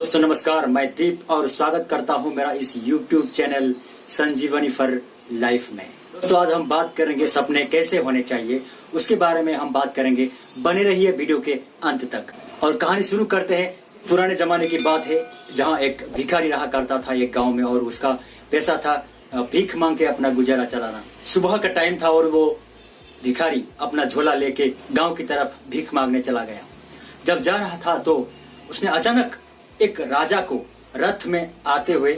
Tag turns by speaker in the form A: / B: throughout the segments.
A: दोस्तों नमस्कार, मैं दीप और स्वागत करता हूं मेरा इस YouTube channel Sanjeevani for life में। दोस्तों आज हम बात करेंगे सपने कैसे होने चाहिए, उसके बारे में हम बात करेंगे। बने रहिए वीडियो के अंत तक। और कहानी शुरू करते हैं। पुराने जमाने की बात है जहां एक भिखारी रहा करता था एक गांव में, और उसका पैसा था भीख मांग के अपना गुजारा चलाना। सुबह का टाइम था और वो भिखारी अपना झोला लेके गांव की तरफ भीख मांगने चला गया। जब जा रहा था तो उसने अचानक एक राजा को रथ में आते हुए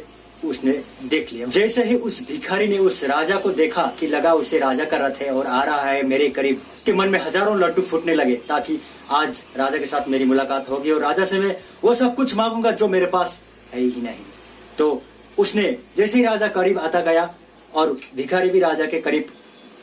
A: उसने देख लिया। जैसे ही उस भिखारी ने उस राजा को देखा कि लगा उसे राजा का रथ है और आ रहा है मेरे करीब, उसके मन में हजारों लड्डू फूटने लगे ताकि आज राजा के साथ मेरी मुलाकात होगी और राजा से मैं वो सब कुछ मांगूंगा जो मेरे पास है ही नहीं। तो उसने जैसे ही राजा करीब आता गया और भिखारी भी राजा के करीब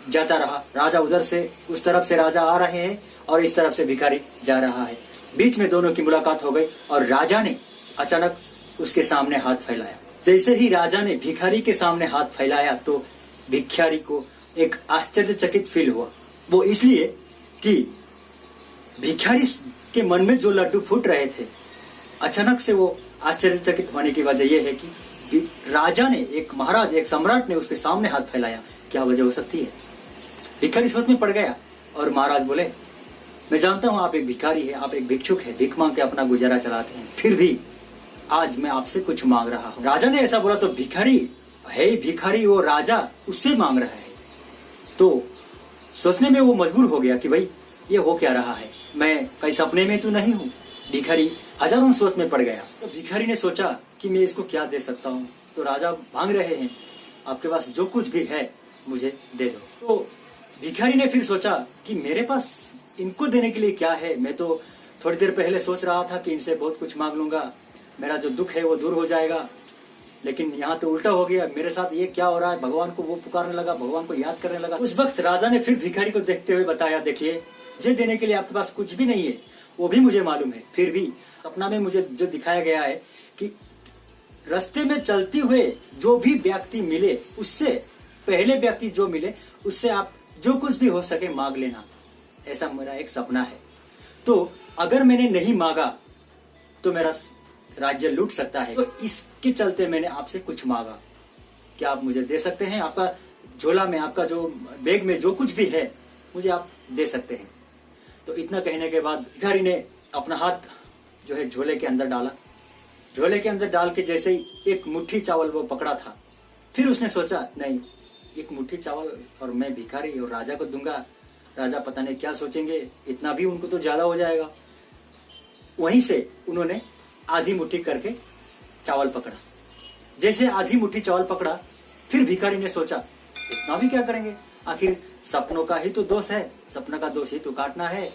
A: जाता रहा। राजा उधर से उस तरफ से राजा आ रहे हैं और इस तरफ से भिखारी जा रहा है। बीच में दोनों की मुलाकात हो गई और राजा ने अचानक उसके सामने हाथ फैलाया। जैसे ही राजा ने भिखारी के सामने हाथ फैलाया तो भिखारी को एक आश्चर्यचकित फील हुआ। वो इसलिए कि भिखारी के मन में जो लड्डू फूट रहे थे, अचानक से वो आश्चर्यचकित होने की वजह यह है कि राजा ने, एक महाराज, एक सम्राट ने उसके सामने हाथ फैलाया। क्या वजह हो सकती है? भिखारी सोच में पड़ गया और महाराज बोले, मैं जानता हूं आप एक भिखारी है, आप एक भिक्षुक है, भीख मांग के अपना गुजारा चलाते हैं, फिर भी आज मैं आपसे कुछ मांग रहा हूं। राजा ने ऐसा बोला तो भिखारी है, भिखारी वो राजा उससे मांग रहा है। तो सोचने में वो मजबूर हो गया कि भाई ये हो क्या रहा है, मैं कहीं सपने में तो नहीं हूं। भिखारी हजारों सोच में पड़ गया। तो भिखारी ने सोचा कि मैं इसको क्या दे सकता हूं। तो राजा मांग रहे हैं, आपके पास जो कुछ भी है मुझे दे दो। तो भिखारी ने फिर सोचा कि मेरे पास इनको देने के लिए क्या है। मैं तो थोड़ी देर पहले सोच रहा था कि इनसे बहुत कुछ मांग लूंगा, मेरा जो दुख है वो दूर हो जाएगा, लेकिन यहाँ तो उल्टा हो गया। मेरे साथ ये क्या हो रहा है? भगवान को वो पुकारने लगा, भगवान को याद करने लगा। उस वक्त राजा ने फिर भिखारी को देखते हुए बताया, देखिए मुझे देने के लिए आपके पास कुछ भी नहीं है, वो भी मुझे मालूम है, फिर भी सपना में मुझे जो दिखाया गया है कि रास्ते में चलते हुए जो भी व्यक्ति मिले, उससे पहले व्यक्ति जो मिले उससे आप जो कुछ भी हो सके मांग लेना। ऐसा मेरा एक सपना है। तो अगर मैंने नहीं मांगा तो मेरा राज्य लूट सकता है, तो इसके चलते मैंने आपसे कुछ मांगा। क्या आप मुझे दे सकते हैं? आपका झोला में, आपका जो बैग में जो कुछ भी है मुझे आप दे सकते हैं। तो इतना कहने के बाद भिखारी ने अपना हाथ जो है झोले के अंदर डाला। झोले के अंदर डाल के जैसे ही एक मुट्ठी चावल वो पकड़ा था, फिर उसने सोचा, नहीं, एक मुट्ठी चावल और मैं भिखारी और राजा को दूंगा, राजा पता नहीं क्या सोचेंगे, इतना भी उनको तो ज्यादा हो जाएगा। वहीं से उन्होंने आधी मुट्ठी करके चावल पकड़ा। जैसे आधी मुट्ठी चावल पकड़ा, फिर भिखारी ने सोचा, इतना भी क्या करेंगे, आखिर सपनों का ही तो दोष है, सपना का दोष ही तो काटना है।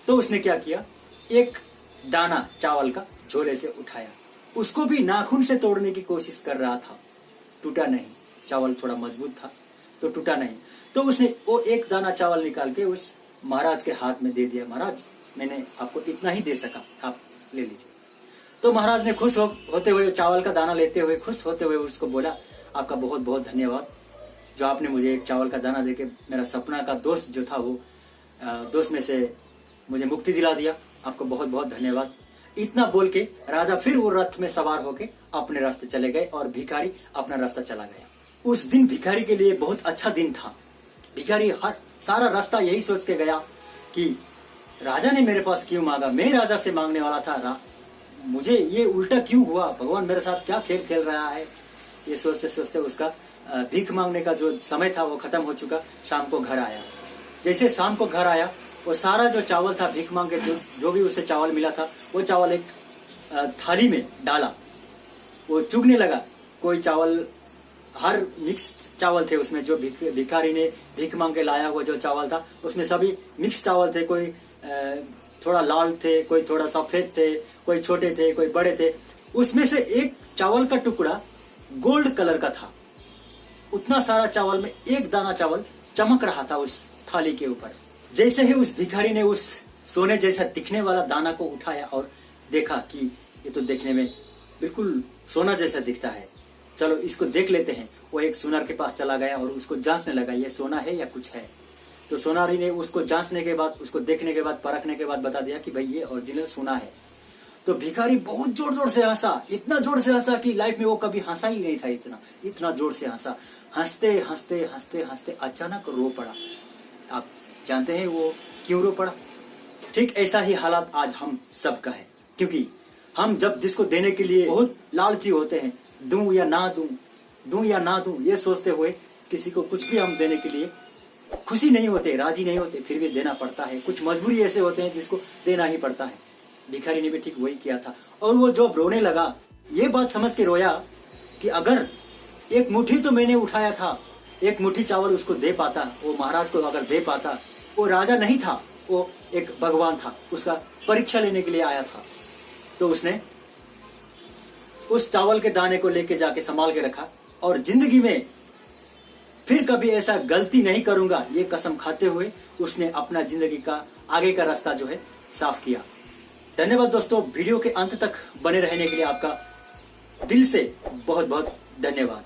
A: तो उसने क्या किया, एक दाना चावल का झोले से उठाया, उसको भी नाखून से तोड़ने की कोशिश कर रहा था, टूटा नहीं। चावल थोड़ा मजबूत था तो टूटा नहीं। तो उसने वो एक दाना चावल निकाल के उस महाराज के हाथ में दे दिया। महाराज, मैंने आपको इतना ही दे सका, आप ले लीजिए। तो महाराज ने खुश होते हुए, चावल का दाना लेते हुए खुश होते हुए उसको बोला, आपका बहुत बहुत धन्यवाद, जो आपने मुझे एक चावल का दाना देके मेरा सपना का दोस्त जो था वो दोस्त में से मुझे मुक्ति दिला दिया, आपको बहुत बहुत धन्यवाद। इतना बोल के राजा फिर वो रथ में सवार होके अपने रास्ते चले गए और भिखारी अपना रास्ता चला गया। उस दिन भिखारी के लिए बहुत अच्छा दिन था। भिखारी हर सारा रास्ता यही सोच के गया कि राजा ने मेरे पास क्यों मांगा, मैं राजा से मांगने वाला था, मुझे ये उल्टा क्यों हुआ, भगवान मेरे साथ क्या खेल खेल रहा है। ये सोचते सोचते उसका भीख मांगने का जो समय था वो खत्म हो चुका। शाम को घर आया। जैसे शाम को घर आया, वो सारा जो चावल था भीख मांग के जो भी उसे चावल मिला था, वो चावल एक थाली में डाला। वो चुगने लगा। कोई चावल, हर मिक्स चावल थे उसमें, जो भिखारी ने भीख मांग के लाया हुआ जो चावल था उसमें सभी मिक्स चावल थे। कोई थोड़ा लाल थे, कोई थोड़ा सफेद थे, कोई छोटे थे, कोई बड़े थे। उसमें से एक चावल का टुकड़ा गोल्ड कलर का था। उतना सारा चावल में एक दाना चावल चमक रहा था उस थाली के ऊपर। जैसे ही उस भिखारी ने उस सोने जैसा दिखने वाला दाना को उठाया और देखा कि ये तो देखने में बिल्कुल सोना जैसा दिखता है, चलो इसको देख लेते हैं। वो एक सुनार के पास चला गया और उसको जांचने लगा, ये सोना है या कुछ है। तो सोनारी ने उसको जांचने के बाद, उसको देखने के बाद, परखने के बाद बता दिया कि भाई ये ओरिजिनल सोना है। तो भिखारी बहुत जोर जोर से हंसा, इतना जोर से हंसा कि लाइफ में वो कभी हंसा ही नहीं था, इतना जोर से हंसा। हंसते हंसते हंसते हंसते अचानक रो पड़ा। आप जानते हैं वो क्यों रो पड़ा? ठीक ऐसा ही हालात आज हम सबका है, क्योंकि हम जब जिसको देने के लिए बहुत लालची होते हैं, दूं या ना दूं, दूं या ना दूं, ये सोचते हुए किसी को कुछ भी हम देने के लिए खुशी नहीं होते, राजी नहीं होते, फिर भी देना पड़ता है। कुछ मजबूरी ऐसे होते हैं जिसको देना ही पड़ता है। भिखारी ने भी ठीक वही किया था। और वो जब रोने लगा, ये बात समझ के रोया कि अगर एक मुट्ठी तो मैंने उठाया था, एक मुट्ठी चावल उसको दे पाता, वो महाराज को अगर दे पाता, वो राजा नहीं था, वो एक भगवान था, उसका परीक्षा लेने के लिए आया था। तो उसने उस चावल के दाने को लेके जाके संभाल के रखा और जिंदगी में फिर कभी ऐसा गलती नहीं करूंगा, ये कसम खाते हुए उसने अपना जिंदगी का आगे का रास्ता जो है साफ किया। धन्यवाद दोस्तों, वीडियो के अंत तक बने रहने के लिए आपका दिल से बहुत बहुत धन्यवाद।